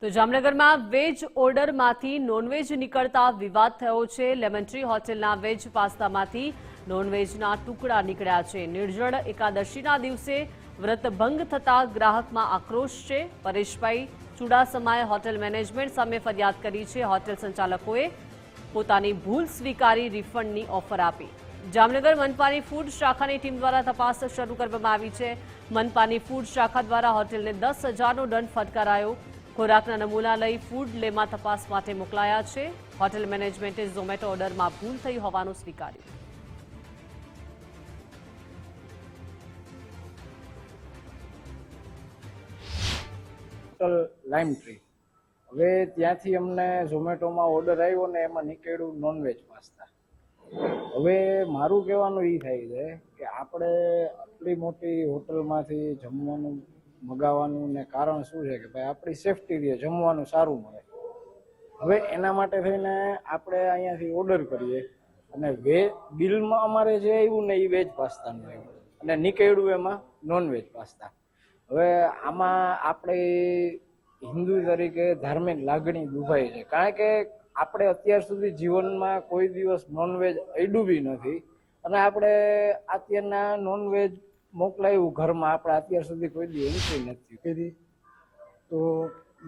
તો જામનગરમાં veg ઓર્ડરમાંથી non veg નીકળતા વિવાદ થયો છે। લેમન ટ્રી હોટેલના વેજ પાસ્તામાંથી નોનવેજના ટુકડા નીકળ્યા છે। નિર્જળ એકાદશીના દિવસે વ્રત ભંગ થતા ગ્રાહકમાં આક્રોશ છે। પરેશભાઈ ચુડાસમાએ હોટેલ મેનેજમેન્ટ સામે ફરિયાદ કરી છે। હોટેલ સંચાલકોએ પોતાની ભૂલ સ્વીકારી રિફંડની ઓફર આપી। જામનગર મનપાની ફૂડ શાખાની ટીમ દ્વારા તપાસ શરૂ કરવામાં આવી છે। મનપાની ફૂડ શાખા દ્વારા હોટેલને 10,000નો દંડ ફટકારાયો। ખોરાકના નમૂના લઈ ફૂડ લેમાં તપાસ માટે મોકલાયા છે। હોટેલ મેનેજમેન્ટે ઝોમેટો ઓર્ડરમાં ભૂલ થઈ હોવાનું સ્વીકાર્યું। હોટલ લાઇમ ટ્રી હવે ત્યાંથી અમને ઝોમેટોમાં ઓર્ડર આવ્યો ને એમાં નીકળ્યું નોનવેજ પાસ્તા। હવે મારું કહેવાનું એ થાય છે કે આપણે આટલી મોટી હોટલમાંથી જમવાનું મગાવવાનું ને કારણ શું છે કે ભાઈ આપણી સેફટી રહે, જમવાનું સારું મળે। હવે એના માટે થઈને આપણે અહીંયાથી ઓર્ડર કરીએ અને બિલમાં અમારે જે આવ્યું ને એ વેજ પાસ્તાનું આવ્યું અને નીકળ્યું એમાં નોનવેજ પાસ્તા। હવે આમાં આપણે હિન્દુ તરીકે ધાર્મિક લાગણી દુભાઈ છે, કારણ કે આપણે અત્યાર સુધી જીવનમાં કોઈ દિવસ નોનવેજ અડ્યું બી નથી અને આપણે અત્યારના નોનવેજ મોકલાયું ઘરમાં આપણે અત્યાર સુધી કોઈ દી એન્ટ્રી નથી કરી। તો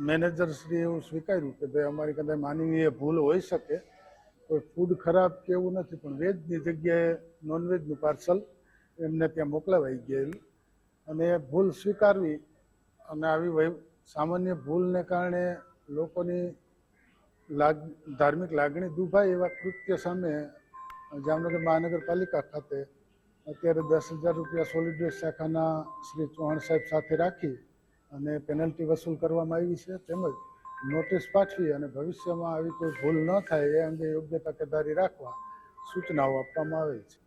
મેનેજર શ્રી એવું સ્વીકાર્યું કે ભાઈ અમારી કદાચ માનવીય ભૂલ હોઈ શકે, કોઈ ફૂડ ખરાબ કે એવું નથી, પણ વેજની જગ્યાએ નોનવેજનું પાર્સલ એમને ત્યાં મોકલાવાઈ ગયેલું અને એ ભૂલ સ્વીકારવી અને આવી સામાન્ય ભૂલને કારણે લોકોની ધાર્મિક લાગણી દુભાય એવા કૃત્ય સામે જામનગર મહાનગરપાલિકા ખાતે અત્યારે 10,000 રૂપિયા સોલિડ વેસ્ટ શાખાના શ્રી ચૌહાણ સાહેબ સાથે રાખી અને પેનલ્ટી વસૂલ કરવામાં આવી છે, તેમજ નોટિસ પાઠવી અને ભવિષ્યમાં આવી કોઈ ભૂલ ન થાય એ અંગે યોગ્ય તકેદારી રાખવા સૂચનાઓ આપવામાં આવે છે।